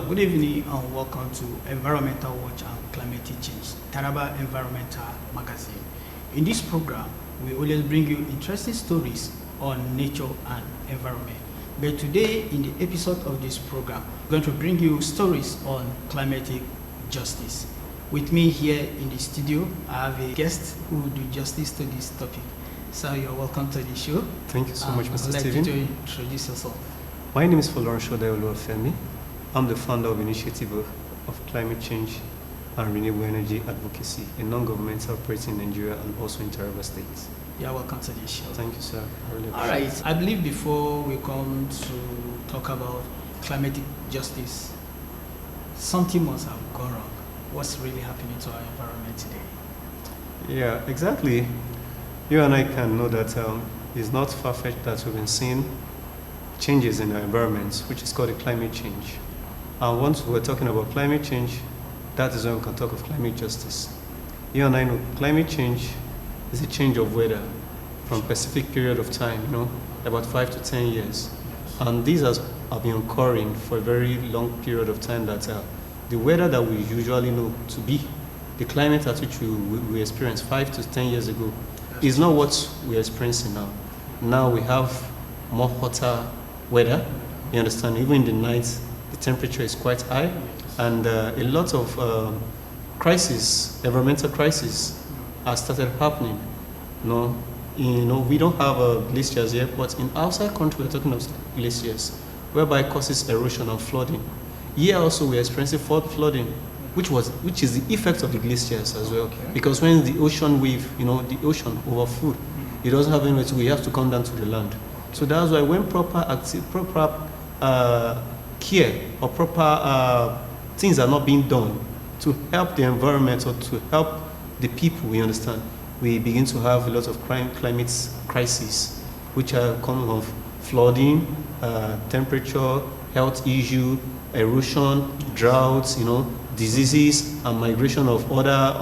Good evening and welcome to Environmental Watch and Climate Change, Taraba Environmental Magazine. In this program, we always bring you interesting stories on nature and environment. But today, in the episode of this program, we're going to bring you stories on climatic justice. With me here in the studio, I have a guest who will do justice to this topic. So you're welcome to the show. Thank you so much, Mr. I'd like Stephen. you to introduce yourself. My name is Foloran Shodayo. I'm the founder of Initiative of Climate Change and Renewable Energy Advocacy, a non-governmental operating in Nigeria and also in Taraba State. You're welcome to the show. Thank you, sir. I really All appreciate right. I believe before we come to talk about climatic justice, something must have gone wrong. What's really happening to our environment today? Yeah, exactly. You and I can know that it's not far-fetched that we've been seeing changes in our environment, which is called a climate change. And once we're talking about climate change, that is when we can talk of climate justice. You and I know climate change is a change of weather from a specific period of time, about 5 to 10 years. And these have been occurring for a very long period of time that the weather that we usually know to be, the climate at which we experienced 5 to 10 years ago, is not what we're experiencing now. Now we have more hotter weather, you understand, even in the night, the temperature is quite high, and a lot of environmental crises have started happening. We don't have glaciers here, but in outside country we're talking of glaciers, whereby it causes erosion and flooding. Here also we're experiencing flooding, which is the effect of the glaciers as well. Okay. Because when the ocean wave, the ocean overflowed, it doesn't have anywhere to go, you have to come down to the land. So that's why when proper care or proper things are not being done to help the environment or to help the people, we understand, we begin to have a lot of climate crises, which are coming of flooding, temperature, health issue, erosion, droughts, diseases, and migration of other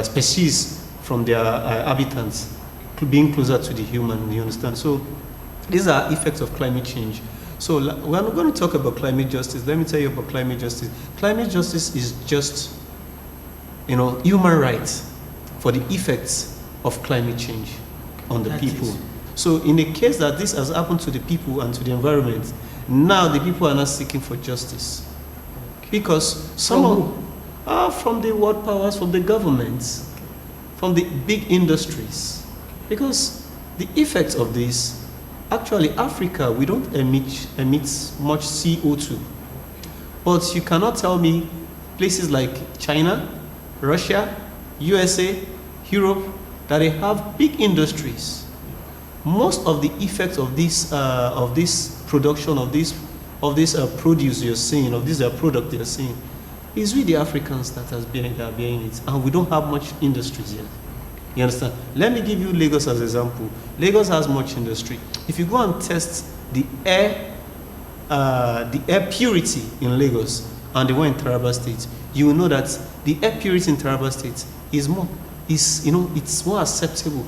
species from their habitats, being closer to the human, you understand? So these are effects of climate change. So we're not going to talk about climate justice. Let me tell you about climate justice. Climate justice is just, human rights for the effects of climate change on the people. So in the case that this has happened to the people and to the environment, now the people are not seeking for justice. Because some from the world powers, from the governments, from the big industries. Because the effects of this, actually Africa, we don't emit much CO2. But you cannot tell me places like China, Russia, USA, Europe, that they have big industries. Most of the effects of this production, of this produce you're seeing, of this product you're seeing, is with the Africans that are bearing it. And we don't have much industries yet. You understand? Let me give you Lagos as an example. Lagos has much industry. If you go and test the air purity in Lagos and the one in Taraba State, you will know that the air purity in Taraba State is it's more acceptable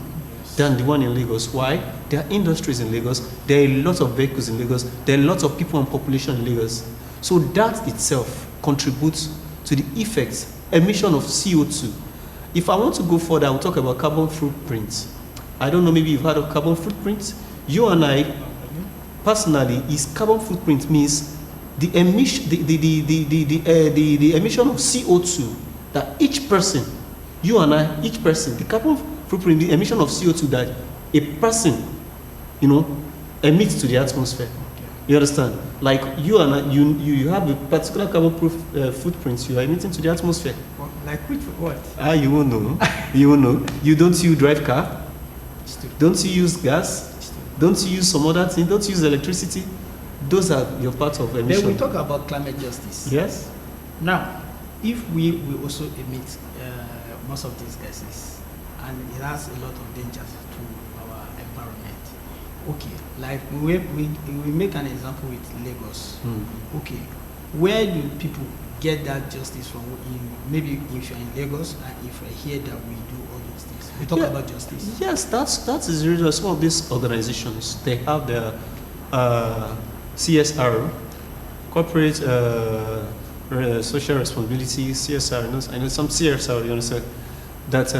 than the one in Lagos. Why? There are industries in Lagos. There are a lot of vehicles in Lagos. There are a lot of people and population in Lagos. So that itself contributes to the emission of CO2. If I want to go further, I will talk about carbon footprint. I don't know, maybe you've heard of carbon footprint. You and I, personally, carbon footprint means the emission, the emission of CO2 that each person, you and I, each person, the carbon footprint, the emission of CO2 that a person, emits to the atmosphere. You understand? Like you and I, you have a particular carbon footprint you are emitting to the atmosphere. Like which what? You won't know. You won't know. Don't you drive car? Don't you use gas? Don't you use some other thing? Don't you use electricity? Those are your part of emission. Then we talk about climate justice. Yes. Now, if we also emit most of these gases, and it has a lot of dangers to our environment. Okay, like we make an example with Lagos. Okay, where do people get that justice from? Maybe if you're in Lagos and if I hear that we do all those things, we talk about justice. Yes, that is the reason. Some of these organizations, they have their CSR corporate social responsibility, CSR. I know some CSR, you understand, that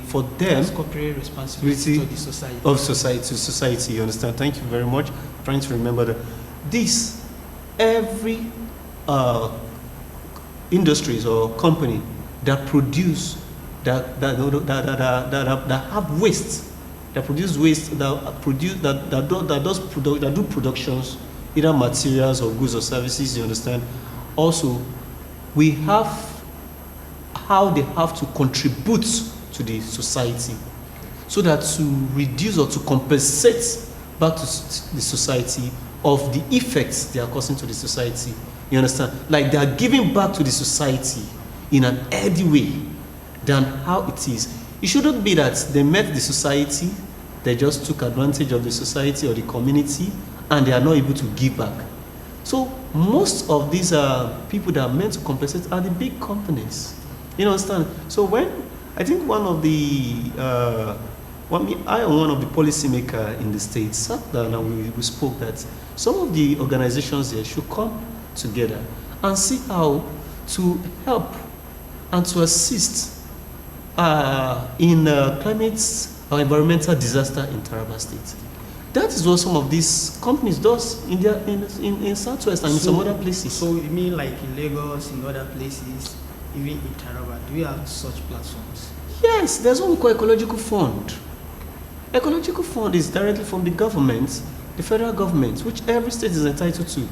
for them, it's corporate responsibility to the society. Of society, you understand. Thank you very much. Trying to remember that every industries or company that produce that have waste, that produce waste, that do productions, either materials or goods or services, you understand. Also, we have how they have to contribute to the society, so that to reduce or to compensate back to the society of the effects they are causing to the society. You understand? Like they are giving back to the society in an healthy way than how it is. It shouldn't be that they met the society, they just took advantage of the society or the community, and they are not able to give back. So most of these people that are meant to compensate are the big companies. You understand? So when I think one of the one of the policymakers in the states sat down and we spoke that some of the organizations there should come together and see how to help and to assist in climate or environmental disaster in Taraba State. That is what some of these companies does in Southwest and in some other places. So you mean like in Lagos, in other places, even in Taraba, do we have such platforms? Yes, there's what we call ecological fund. Ecological fund is directly from the government, the federal government, which every state is entitled to.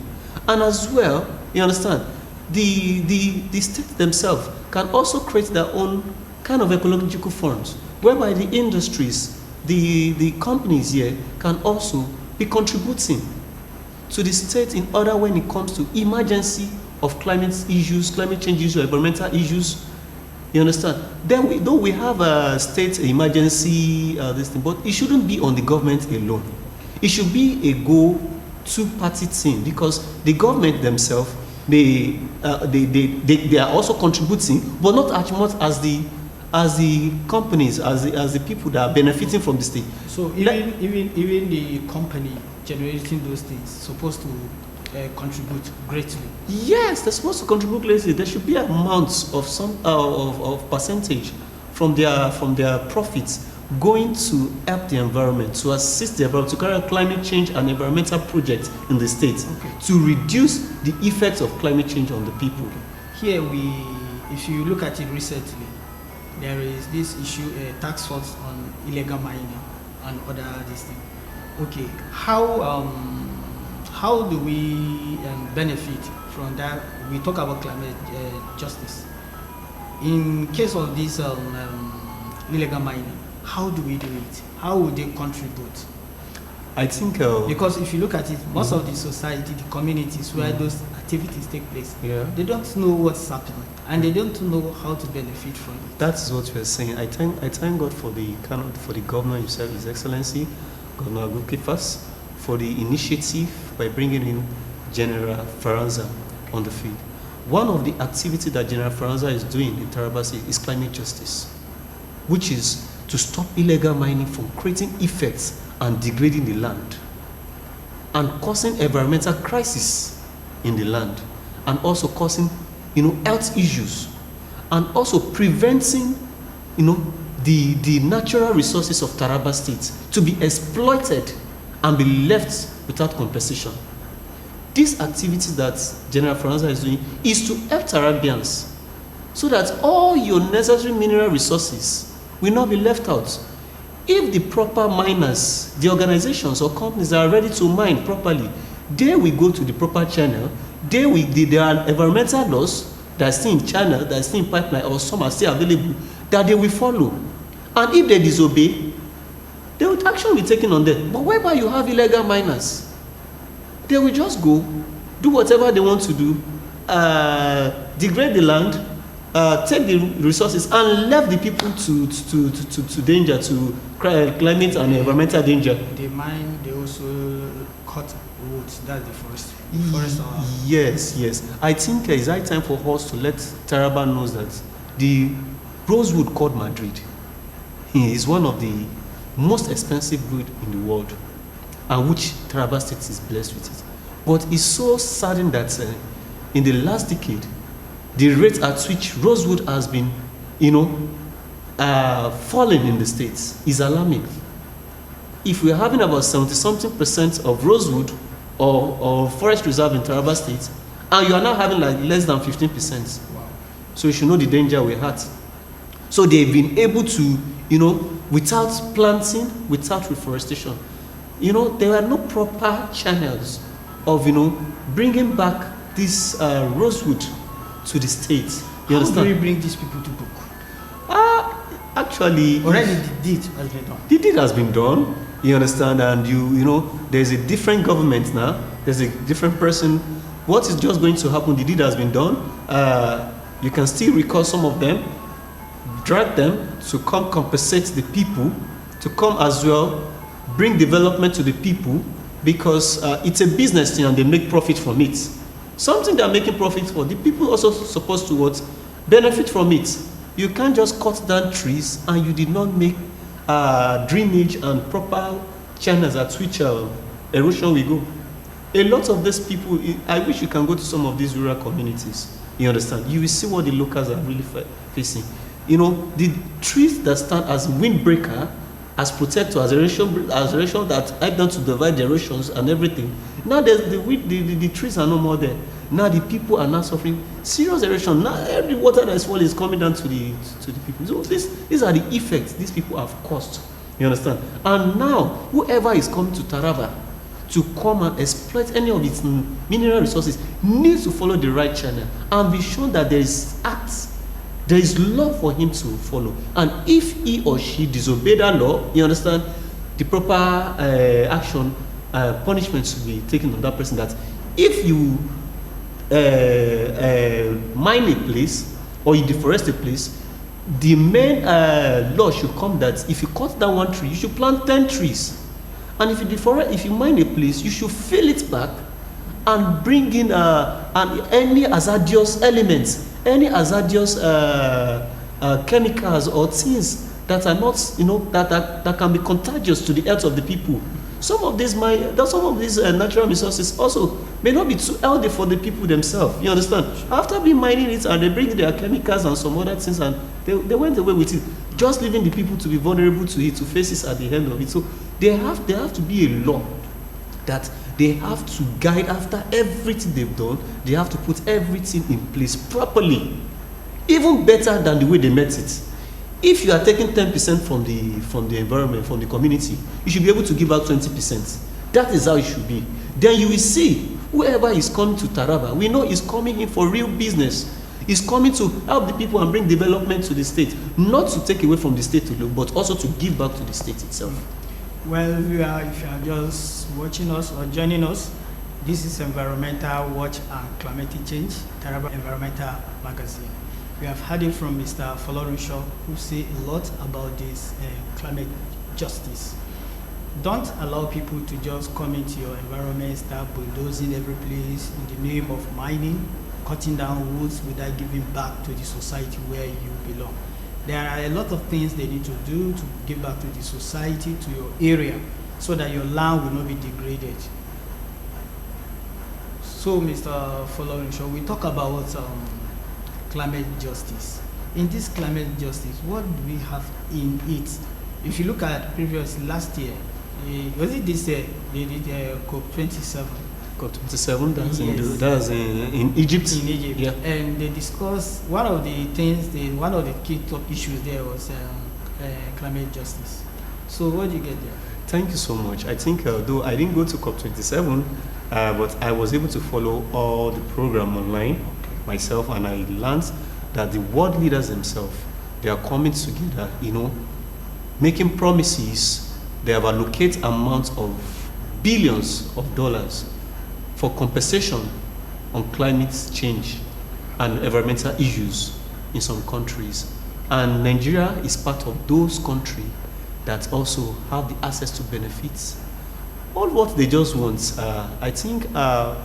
And as well, you understand, the state themselves can also create their own kind of ecological funds, whereby the industries, the companies here can also be contributing to the state in order when it comes to emergency of climate issues, climate change issues, environmental issues. You understand? Then though we have a state emergency, this thing, but it shouldn't be on the government alone. It should be a two-party team, because the government themselves, they are also contributing, but not as much as the companies, as the people that are benefiting from the state. So even the company generating those things supposed to contribute greatly. Yes, they're supposed to contribute greatly. There should be amounts of some of percentage from their profits going to help the environment, to assist the environment, to carry out climate change and environmental projects in the state, to reduce the effects of climate change on the people. Here if you look at it recently, there is this issue, tax force on illegal mining and other this thing. Okay, how do we benefit from that? We talk about climate justice. In case of this illegal mining, how do we do it? How would they contribute? I think because if you look at it, most of the society, the communities where those activities take place, they don't know what's happening, and they don't know how to benefit from it. That is what you're saying. I thank God for the governor himself, His Excellency, Governor Agukifas, for the initiative by bringing in General Faranza on the field. One of the activities that General Faranza is doing in Taraba State is climate justice, which is to stop illegal mining from creating effects and degrading the land and causing environmental crisis in the land, and also causing health issues, and also preventing the natural resources of Taraba State to be exploited and be left without compensation. These activities that General Faranza is doing is to help Tarabians, so that all your necessary mineral resources will not be left out. If the proper miners, the organizations or companies that are ready to mine properly, they will go to the proper channel. There are environmental laws that are still in channel, that are still in pipeline, or some are still available, that they will follow. And if they disobey, they will action be taken on them. But whereby you have illegal miners, they will just go, do whatever they want to do, degrade the land, take the resources, and left the people to danger, to climate and environmental danger. They mine, they also cut woods. That's the forest. Yes. I think it's high time for us to let Taraba know that the rosewood called Madrid is one of the most expensive wood in the world, and which Taraba State is blessed with it. But it's so saddening that in the last decade, the rate at which rosewood has been, falling in the states is alarming. If we're having about 70-something% of rosewood or forest reserve in Taraba State, and you are now having like less than 15%. Wow. So you should know the danger we're at. So they've been able to, without planting, without reforestation, there are no proper channels of, bringing back this rosewood to the state. You understand? How do we bring these people to book? Actually, already the deed has been done. The deed has been done. You understand? And there's a different government now. There's a different person. What is just going to happen? The deed has been done. You can still recall some of them, drag them to come compensate the people, to come as well, bring development to the people, because it's a business thing and they make profit from it. Something they're making profit for, the people also supposed to benefit from it. You can't just cut down trees and you did not make drainage and proper channels at which erosion will go. A lot of these people, I wish you can go to some of these rural communities. You understand? You will see what the locals are really facing. The trees that stand as windbreaker, as protector, as erosion that help them to divide the erosions and everything. Now the trees are no more there. Now the people are now suffering serious erosion. Now every water that is falling is coming down to the people. So these are the effects these people have caused. You understand? And now whoever is coming to Taraba to come and exploit any of its mineral resources needs to follow the right channel and be sure that there is law for him to follow. And if he or she disobey that law, you understand, the proper action, punishment should be taken on that person. That if you mine a place or you deforest a place, the main law should come that if you cut down one tree, you should plant 10 trees. And if you mine a place, you should fill it back and bring in any hazardous elements, any hazardous chemicals or things that are not, that can be contagious to the health of the people. Some of these natural resources also may not be too healthy for the people themselves. You understand? After being mining it and they bring their chemicals and some other things and they went away with it, just leaving the people to be vulnerable to it, to face it at the end of it. So there have to be a law that they have to guide after everything they've done. They have to put everything in place properly, even better than the way they met it. If you are taking 10% from the environment, from the community, you should be able to give out 20%. That is how it should be. Then you will see whoever is coming to Taraba, we know is coming in for real business. Is coming to help the people and bring development to the state, not to take away from the state but also to give back to the state itself. Well, if you are just watching us or joining us, this is Environmental Watch and Climate Change, Taraba Environmental Magazine. We have heard it from Mr. Folorunsho, who say a lot about this climate justice. Don't allow people to just come into your environment, start bulldozing every place in the name of mining, cutting down woods without giving back to the society where you belong. There are a lot of things they need to do to give back to the society, to your area, so that your land will not be degraded. So, Mr. Folorunsho, we talk about climate justice. In this climate justice, what do we have in it? If you look at last year, was it this year, they did COP27. COP27, Yes. that's in Egypt. In Egypt, yeah. And they discussed one of the key top issues there was climate justice. So what do you get there? Thank you so much. I think though I didn't go to COP27, but I was able to follow all the program online myself, and I learned that the world leaders themselves, they are coming together, making promises. They have allocated amounts of billions of dollars for compensation on climate change and environmental issues in some countries. And Nigeria is part of those countries that also have the access to benefits. All what they just want, I think I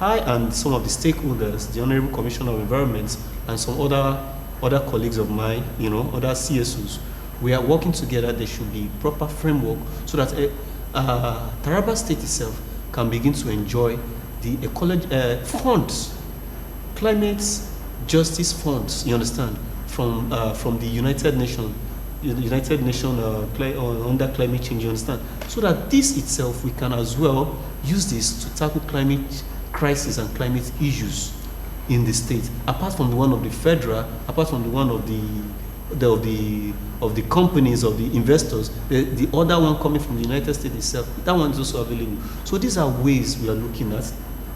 and some of the stakeholders, the Honorable Commissioner of Environment and some other colleagues of mine, other CSOs, we are working together. There should be proper framework so that Taraba State itself can begin to enjoy the ecology funds, climate justice funds, you understand, from the United Nations, under climate change, you understand, so that this itself we can as well use this to tackle climate crisis and climate issues in the state, apart from the one of the federal, apart from the one of the companies, of the investors, the other one coming from the United States itself, that one is also available. So these are ways we are looking at.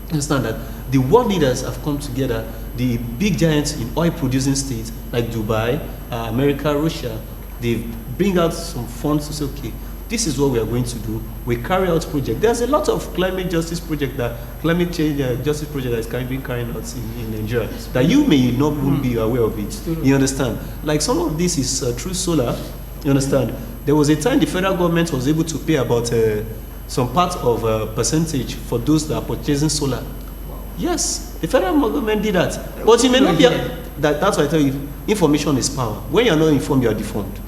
Understand that the world leaders have come together, the big giants in oil producing states like Dubai, America, Russia, they bring out some funds to say, okay, this is what we are going to do. We carry out projects. There's a lot of climate justice project climate change justice project that is being carried out in Nigeria that you may not be aware of it. You understand? Like some of this is through solar. You understand? There was a time the federal government was able to pay about some part of percentage for those that are purchasing solar. Yes, the federal government did that. But it may not be that's why I tell you, information is power. When you are not informed, you are deformed.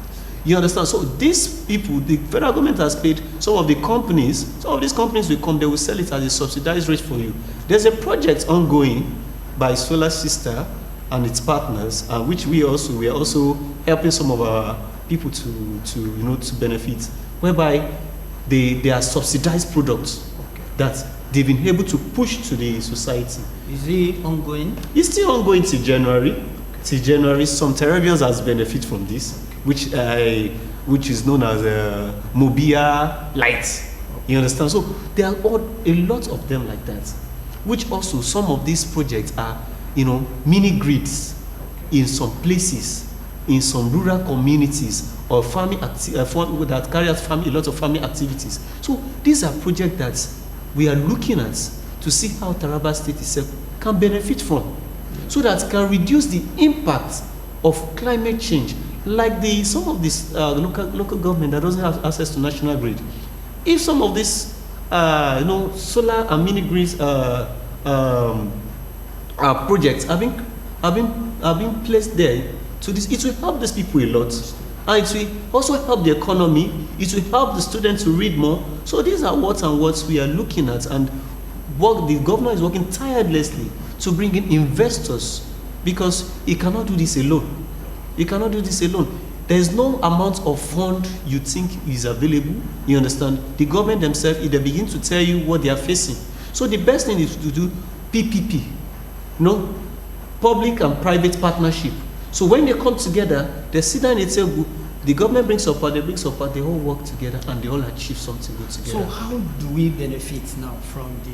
You understand? So these people, the federal government has paid some of these companies will come, they will sell it at a subsidized rate for you. There's a project ongoing by Solar Sister and its partners, which we are also helping some of our people to benefit, whereby they are subsidized products that they've been able to push to the society. Is it ongoing? It's still ongoing till January. Till January, some Tarabians has benefit from this, which is known as Mobia Light. You understand? So there are a lot of them like that, which also some of these projects are, mini grids in some places, in some rural communities, or farming that carry out a lot of farming activities. So these are projects that we are looking at to see how Taraba State itself can benefit from, so that can reduce the impact of climate change. Like some of this local government that doesn't have access to national grid, if some of this solar and mini grids projects have been placed there, so it will help these people a lot, and it will also help the economy. It will help the students to read more. So these are what we are looking at, and what the governor is working tirelessly to bring in investors, because he cannot do this alone. You cannot do this alone. There is no amount of fund you think is available. You understand? The government themselves, if they begin to tell you what they are facing. So the best thing is to do PPP, public and private partnership. So when they come together, they sit down and say, the government brings support, they bring support, they all work together, and they all achieve something good together. So how do we benefit now from the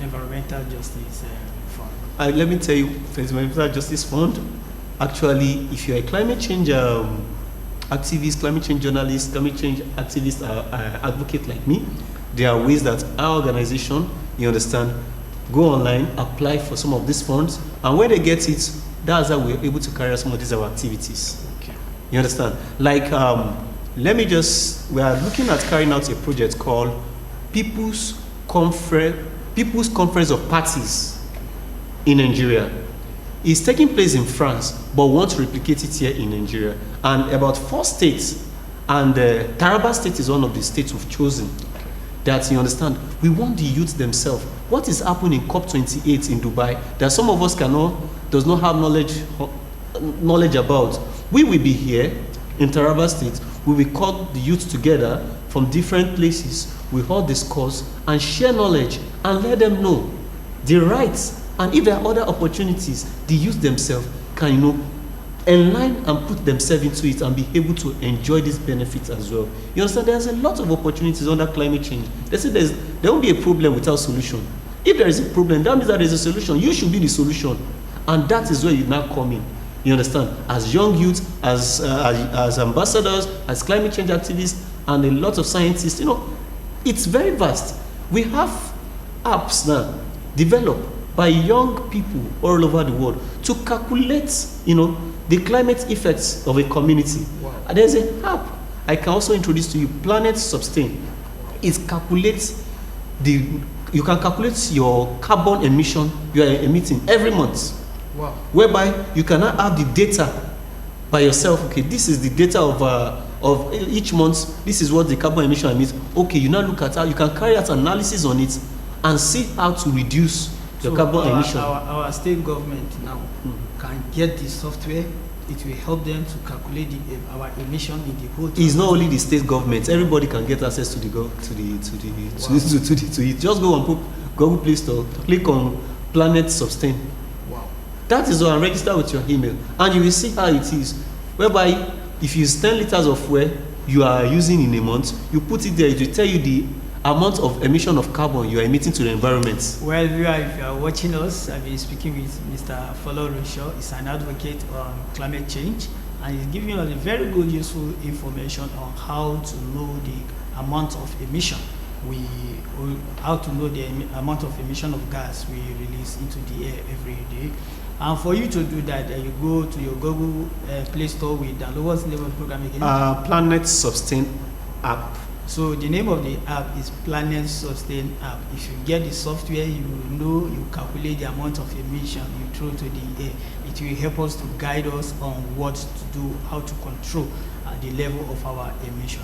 environmental justice fund? Let me tell you, for the Environmental Justice Fund, actually, if you're a climate change activist, climate change journalist, climate change activist, advocate like me, there are ways that our organization, you understand, go online, apply for some of these funds, and when they get it, that's how we're able to carry out some of these our activities. Okay. You understand? Like, we are looking at carrying out a project called People's Conference of Parties in Nigeria. It's taking place in France, but we want to replicate it here in Nigeria. And about 4 states, and Taraba State is one of the states we've chosen. That, you understand, we want the youth themselves. What is happening in COP28 in Dubai that some of us does not have knowledge about? We will be here in Taraba State. We will call the youth together from different places. We all discuss and share knowledge and let them know the rights. And if there are other opportunities, the youth themselves can, enline and put themselves into it and be able to enjoy these benefits as well. You understand? There's a lot of opportunities under climate change. They say there won't be a problem without solution. If there is a problem, that means that there's a solution. You should be the solution. And that is where you now come in. You understand? As young youth, as ambassadors, as climate change activists, and a lot of scientists, it's very vast. We have apps now developed by young people all over the world to calculate, the climate effects of a community. Wow. And there's an app I can also introduce to you, Planet Sustain. It calculates you can calculate your carbon emission you are emitting every month. Wow. Whereby you cannot have the data by yourself. Okay, this is the data of of each month, this is what the carbon emission means. Okay, you now look at how you can carry out analysis on it and see how to reduce your carbon emission. Our state government now can get the software. It will help them to calculate our emission in the whole. It's not only the state government. Everybody can get access to it. Just go on Google Play Store, click on Planet Sustain. Wow. That is all, and register with your email, and you will see how it is. Whereby, if you use 10 liters of fuel you are using in a month, you put it there. It will tell you the amount of emission of carbon you are emitting to the environment. Well, if you are watching us, I've been speaking with Mr. Folo Rusho. He's an advocate on climate change, and he's giving us a very good, useful information on how to know the amount of emission how to know the amount of emission of gas we release into the air every day. And for you to do that, you go to your Google Play Store with download. What's the name of the program again? Planet Sustain app. So the name of the app is Planet Sustain app. If you get the software, you know, you calculate the amount of emission you throw to the air. It will help us to guide us on what to do, how to control the level of our emission.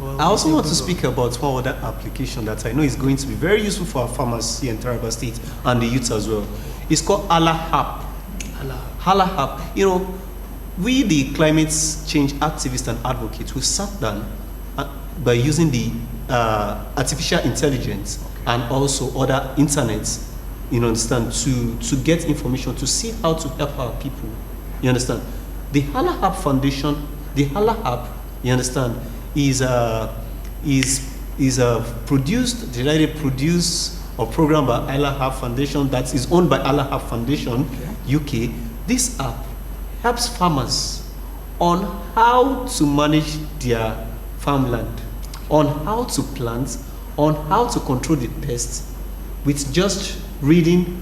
I also want to speak about one other application that I know is going to be very useful for our farmers here in Taraba State and the youth as well. It's called Allah App. You know, we the climate change activists and advocates, we sat down by using the artificial intelligence and also other internets, you understand, to get information, to see how to help our people. You understand? The Allah App Foundation, the Allah App, you understand, is produced or programmed by Allah App Foundation, that is owned by Allah App Foundation, UK. This app helps farmers on how to manage their farmland, on how to plant, on how to control the pests, with just reading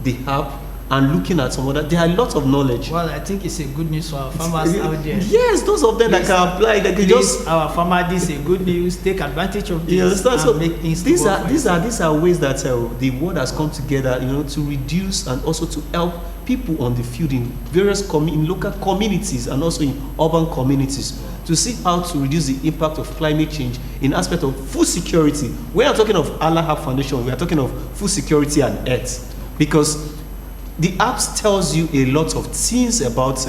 the app and looking at some other. There are a lot of knowledge. Well, I think it's a good news for our farmers out there. Yes, those of them that can apply, that can just our farmer. This is a good news. Take advantage of this. You understand? So make things these are ways that the world has come together, you know, to reduce and also to help people on the field in various in local communities and also in urban communities, to see how to reduce the impact of climate change in aspect of food security. We are talking of Allah App Foundation. We are talking of food security and earth, because the apps tells you a lot of things about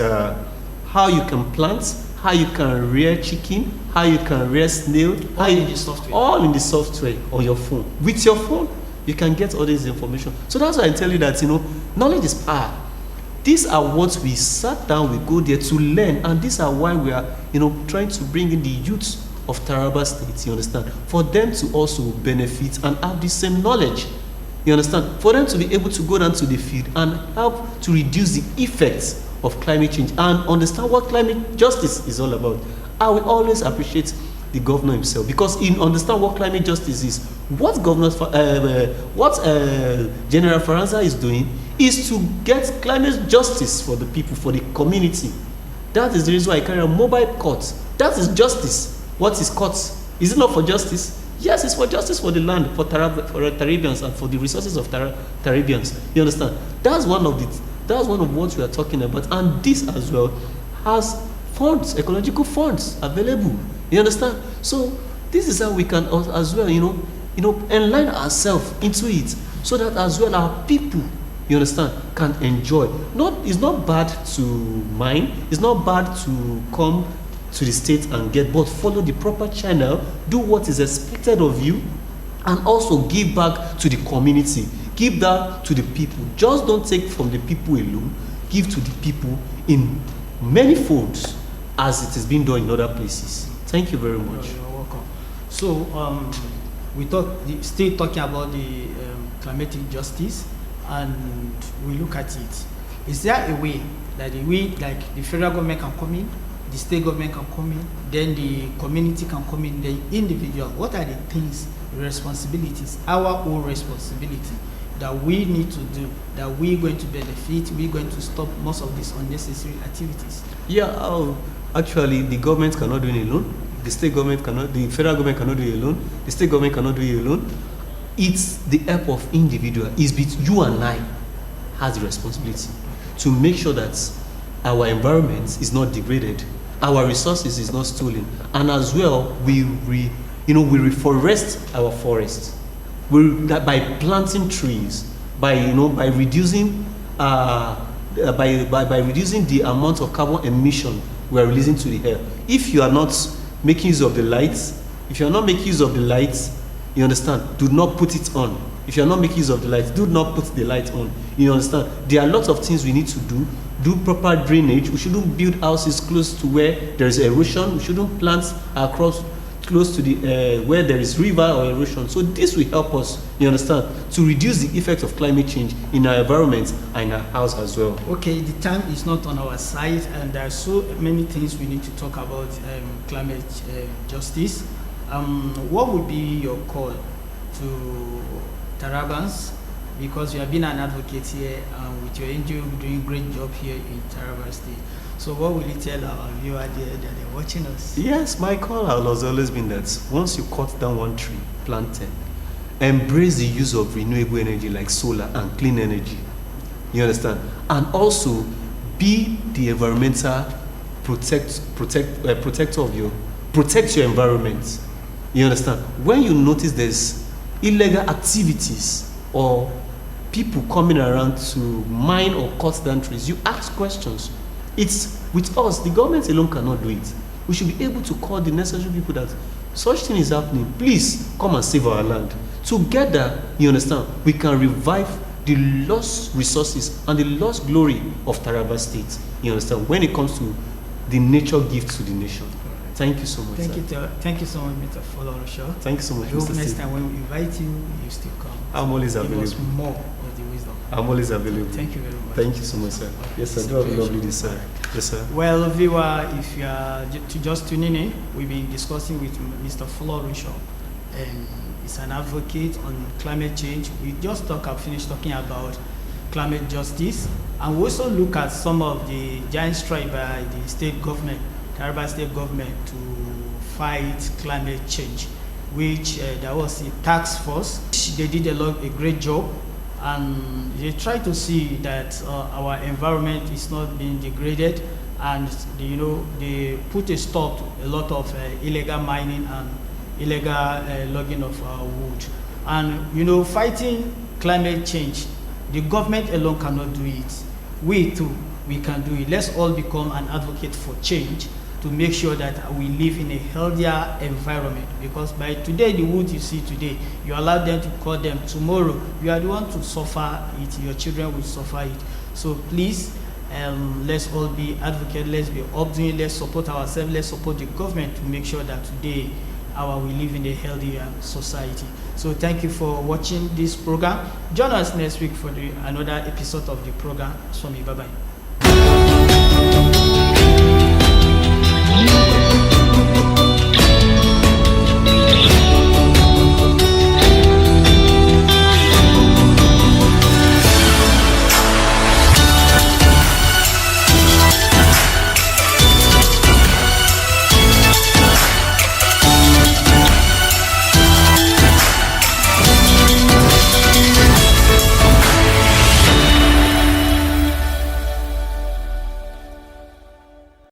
how you can plant, how you can rear chicken, how you can rear snail, all in the software on your phone. With your phone, you can get all this information. So that's why I tell you that, you know, knowledge is power. These are what we sat down, we go there to learn, and these are why we are, you know, trying to bring in the youth of Taraba State, you understand, for them to also benefit and have the same knowledge. You understand? For them to be able to go down to the field and help to reduce the effects of climate change and understand what climate justice is all about. I will always appreciate the governor himself, because he understands what climate justice is. What General Faranza is doing is to get climate justice for the people, for the community. That is the reason why I carry a mobile court. That is justice. What is court? Is it not for justice? Yes, it's for justice for the land, for Tarabians, and for the resources of Tarabians. You understand? That's one of what we are talking about. And this as well has funds, ecological funds available. You understand? So this is how we can as well, you know, enlighten ourselves into it, so that as well our people, you understand, can enjoy. It's not bad to mine. It's not bad to come to the state and get, but follow the proper channel, do what is expected of you, and also give back to the community. Give that to the people. Just don't take from the people alone. Give to the people in many folds, as it is being done in other places. Thank you very much. You're welcome. So we still talking about the climatic justice, and we look at it. Is there a way that the federal government can come in, the state government can come in, then the community can come in, the individual? What are the things, responsibilities, our own responsibility that we need to do, that we're going to benefit, we're going to stop most of these unnecessary activities? Yeah, actually, the government cannot do it alone. The state government cannot, the federal government cannot do it alone. The state government cannot do it alone. It's the help of individual. It's between you and I has the responsibility to make sure that our environment is not degraded, our resources is not stolen, and as well we reforest our forests. By planting trees, by reducing by reducing the amount of carbon emission we are releasing to the air. If you are not making use of the lights, you understand, do not put it on. If you are not making use of the lights, do not put the light on. You understand? There are lots of things we need to do. Do proper drainage. We shouldn't build houses close to where there is erosion. We shouldn't plant our crops close to the where there is river or erosion. So this will help us, you understand, to reduce the effect of climate change in our environment and in our house as well. Okay, the time is not on our side, and there are so many things we need to talk about climate justice. What would be your call to Tarabans? Because you have been an advocate here, with your NGO doing great job here in Taraba State. So what will you tell our viewers there that they're watching us? Yes, my call has always been that once you cut down one tree, plant 10. Embrace the use of renewable energy like solar and clean energy. You understand? And also be the environmental protector of protect your environment. You understand? When you notice there's illegal activities or people coming around to mine or cut down trees, you ask questions. It's with us, the government alone cannot do it. We should be able to call the necessary people that such thing is happening. Please come and save our land. Together, you understand, we can revive the lost resources and the lost glory of Taraba State. You understand, when it comes to the nature gift to the nation. Thank you so much. Thank you so much, Mr. Folorosho. Thank you so much, I hope Mr. next Steve. time when we invite you, you still come. I'm always Give available. us more of the wisdom. I'm always available. Thank you very much. Thank you so much, sir. Yes, sir. Do have a lovely day, sir. Yes, sir. Well, viewer, if you are just tuning in, we've been discussing with Mr. Folorosho, and he's an advocate on climate change. We just finished talking about climate justice, and we also look at some of the giant strike by the state government, Taraba State government, to fight climate change, which there was a task force. They did a great job, and they try to see that our environment is not being degraded, and they put a stop to a lot of illegal mining and illegal logging of wood. And fighting climate change, the government alone cannot do it. We too, we can do it. Let's all become an advocate for change, to make sure that we live in a healthier environment. Because by today, the wood you see today, you allow them to cut them. Tomorrow, you are the one to suffer it. Your children will suffer it. So please, let's all be advocates. Let's be updoing. Let's support ourselves. Let's support the government to make sure that today, we live in a healthier society. So thank you for watching this program. Join us next week for another episode of the program. Swami, bye-bye.